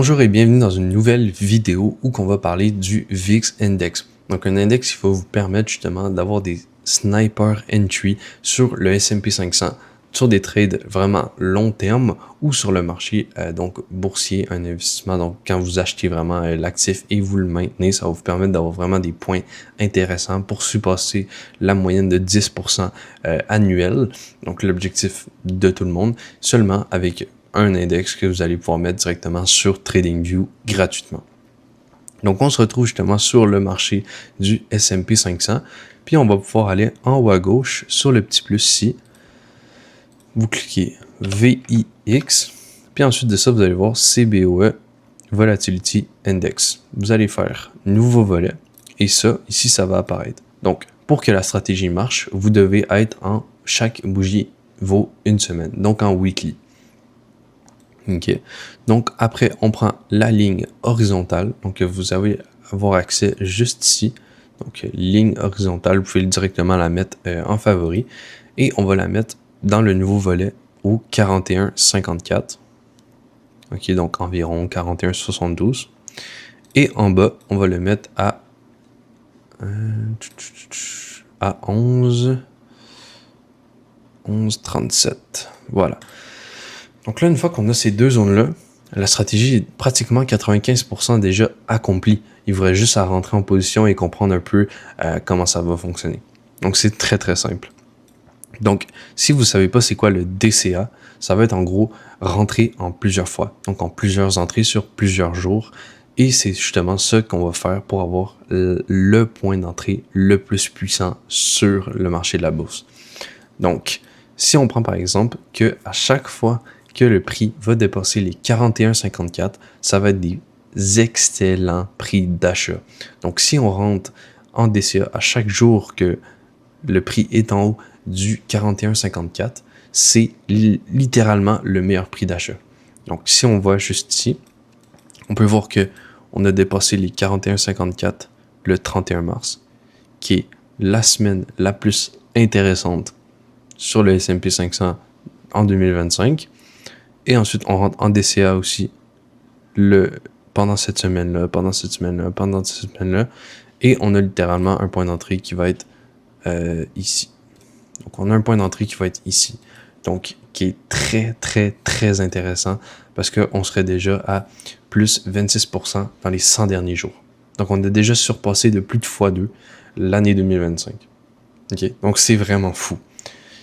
Bonjour et bienvenue dans une nouvelle vidéo où on va parler du VIX Index. Donc un index qui va vous permettre justement d'avoir des sniper entry sur le S&P 500, sur des trades vraiment long terme ou sur le marché donc boursier, un investissement. Donc quand vous achetez vraiment l'actif et vous le maintenez, ça va vous permettre d'avoir vraiment des points intéressants pour surpasser la moyenne de 10% annuel. Donc l'objectif de tout le monde, seulement avec un index que vous allez pouvoir mettre directement sur TradingView gratuitement. Donc, on se retrouve justement sur le marché du S&P 500. Puis, on va pouvoir aller en haut à gauche sur le petit plus ici. Vous cliquez VIX. Puis ensuite de ça, vous allez voir CBOE Volatility Index. Vous allez faire nouveau volet. Et ça, ici, ça va apparaître. Donc, pour que la stratégie marche, vous devez être en chaque bougie vaut une semaine. Donc, en weekly. OK. Donc, après, on prend la ligne horizontale. Donc, vous allez avoir accès juste ici. Donc, ligne horizontale, vous pouvez directement la mettre en favori. Et on va la mettre dans le nouveau volet au 41,54. OK, donc environ 41,72. Et en bas, on va le mettre à 11,37. Voilà. Donc là, une fois qu'on a ces deux zones-là, la stratégie est pratiquement 95% déjà accomplie. Il faudrait juste à rentrer en position et comprendre un peu comment ça va fonctionner. Donc c'est très très simple. Donc si vous ne savez pas c'est quoi le DCA, ça va être en gros rentrer en plusieurs fois. Donc en plusieurs entrées sur plusieurs jours. Et c'est justement ça qu'on va faire pour avoir le point d'entrée le plus puissant sur le marché de la bourse. Donc si on prend par exemple que à chaque fois que le prix va dépasser les 41,54, ça va être des excellents prix d'achat. Donc, si on rentre en DCA à chaque jour que le prix est en haut du 41,54, c'est littéralement le meilleur prix d'achat. Donc, si on voit juste ici, on peut voir que on a dépassé les 41,54 le 31 mars, qui est la semaine la plus intéressante sur le S&P 500 en 2025. Et ensuite, on rentre en DCA aussi pendant cette semaine-là. Et on a littéralement un point d'entrée qui va être ici. Donc, on a un point d'entrée qui va être ici. Donc, qui est très, très, très intéressant parce qu'on serait déjà à plus 26% dans les 100 derniers jours. Donc, on a déjà surpassé de plus de x2 l'année 2025. OK? Donc, c'est vraiment fou.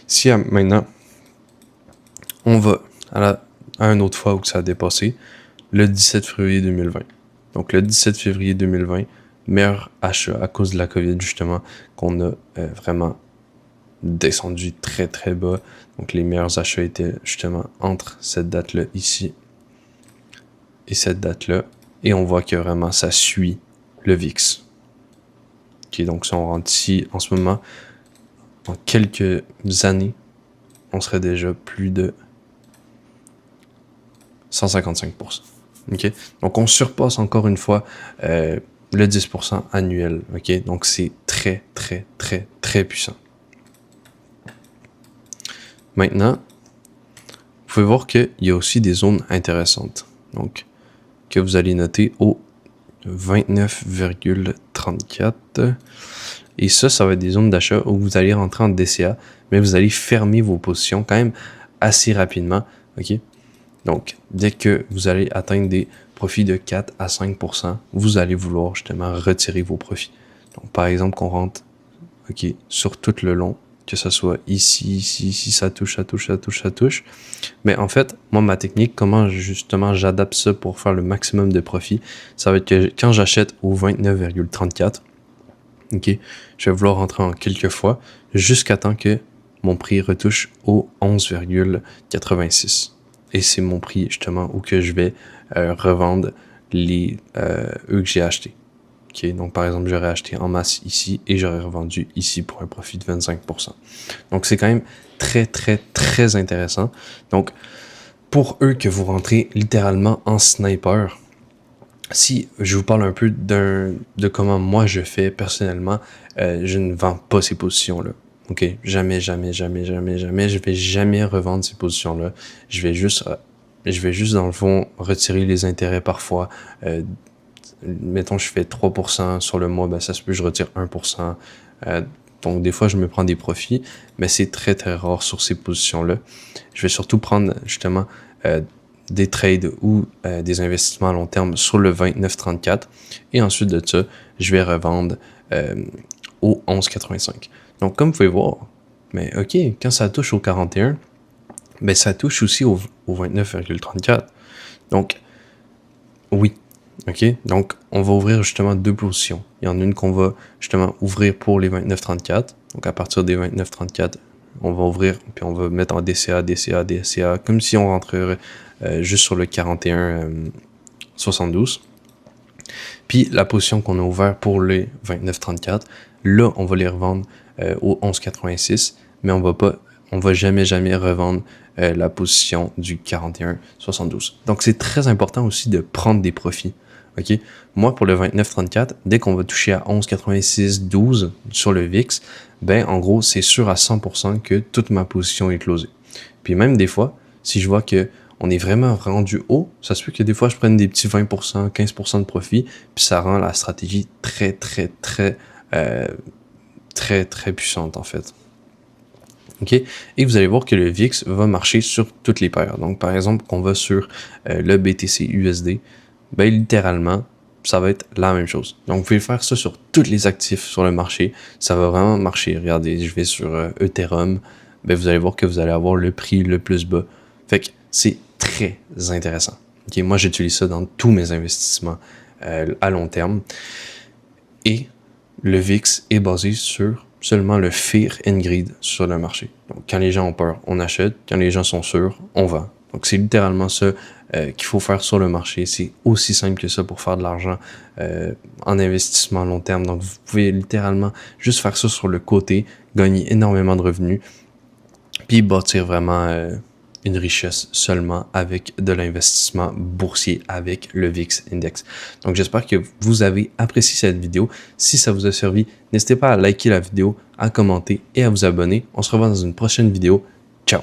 Si maintenant, on va à une autre fois où ça a dépassé, le 17 février 2020. Donc le 17 février 2020, meilleur achat à cause de la COVID justement, qu'on a vraiment descendu très très bas. Donc les meilleurs achats étaient justement entre cette date-là ici et cette date-là. Et on voit que vraiment ça suit le VIX. Ok, donc si on rentre ici en ce moment, en quelques années, on serait déjà plus de 155%. Okay? Donc, on surpasse encore une fois le 10% annuel. Okay? Donc, c'est très, très, très, très puissant. Maintenant, vous pouvez voir qu'il y a aussi des zones intéressantes. Donc, que vous allez noter au 29,34. Et ça va être des zones d'achat où vous allez rentrer en DCA, mais vous allez fermer vos positions quand même assez rapidement. OK? Donc, dès que vous allez atteindre des profits de 4 à 5%, vous allez vouloir justement retirer vos profits. Donc, par exemple, qu'on rentre sur tout le long, que ce soit ici, ça touche. Mais en fait, moi, ma technique, comment justement j'adapte ça pour faire le maximum de profit, ça va être que quand j'achète au 29,34, je vais vouloir rentrer en quelques fois jusqu'à temps que mon prix retouche au 11,86. Et c'est mon prix justement où que je vais revendre eux que j'ai achetés. Okay? Donc par exemple, j'aurais acheté en masse ici et j'aurais revendu ici pour un profit de 25%. Donc c'est quand même très très très intéressant. Donc pour eux que vous rentrez littéralement en sniper, si je vous parle un peu de comment moi je fais personnellement, je ne vends pas ces positions-là. OK? Jamais. Je vais jamais revendre ces positions-là. Je vais juste je vais juste dans le fond retirer les intérêts parfois. Mettons, je fais 3% sur le mois, ben ça se peut, je retire 1%. Donc, des fois, je me prends des profits, mais c'est très, très rare sur ces positions-là. Je vais surtout prendre, justement, des trades ou des investissements à long terme sur le 29,34. Et ensuite de ça, je vais revendre au 11,85. Donc, comme vous pouvez voir, mais OK, quand ça touche au 41, ben ça touche aussi au 29,34. Donc, oui. OK? Donc, on va ouvrir justement deux positions. Il y en a une qu'on va justement ouvrir pour les 29,34. Donc, à partir des 29,34, on va ouvrir, puis on va mettre en DCA, DCA, DCA, comme si on rentrerait juste sur le 41,72. Puis, la position qu'on a ouverte pour les 29,34, là, on va les revendre au 11,86, mais on va jamais revendre la position du 41,72. Donc, c'est très important aussi de prendre des profits. OK? Moi, pour le 29,34, dès qu'on va toucher à 11,86,12 sur le VIX, ben, en gros, c'est sûr à 100% que toute ma position est closée. Puis même des fois, si je vois que on est vraiment rendu haut, ça se peut que des fois, je prenne des petits 20%, 15% de profit, puis ça rend la stratégie très puissante, en fait. OK? Et vous allez voir que le VIX va marcher sur toutes les paires. Donc, par exemple, qu'on va sur le BTC USD, ben, littéralement, ça va être la même chose. Donc, vous pouvez faire ça sur tous les actifs sur le marché. Ça va vraiment marcher. Regardez, je vais sur Ethereum, ben, vous allez voir que vous allez avoir le prix le plus bas. Fait que c'est très intéressant. OK? Moi, j'utilise ça dans tous mes investissements à long terme. Et le VIX est basé sur seulement le fear and greed sur le marché. Donc, quand les gens ont peur, on achète. Quand les gens sont sûrs, on vend. Donc, c'est littéralement ça qu'il faut faire sur le marché. C'est aussi simple que ça pour faire de l'argent en investissement à long terme. Donc, vous pouvez littéralement juste faire ça sur le côté, gagner énormément de revenus, puis bâtir vraiment une richesse seulement avec de l'investissement boursier, avec le VIX Index. Donc, j'espère que vous avez apprécié cette vidéo. Si ça vous a servi, n'hésitez pas à liker la vidéo, à commenter et à vous abonner. On se revoit dans une prochaine vidéo. Ciao!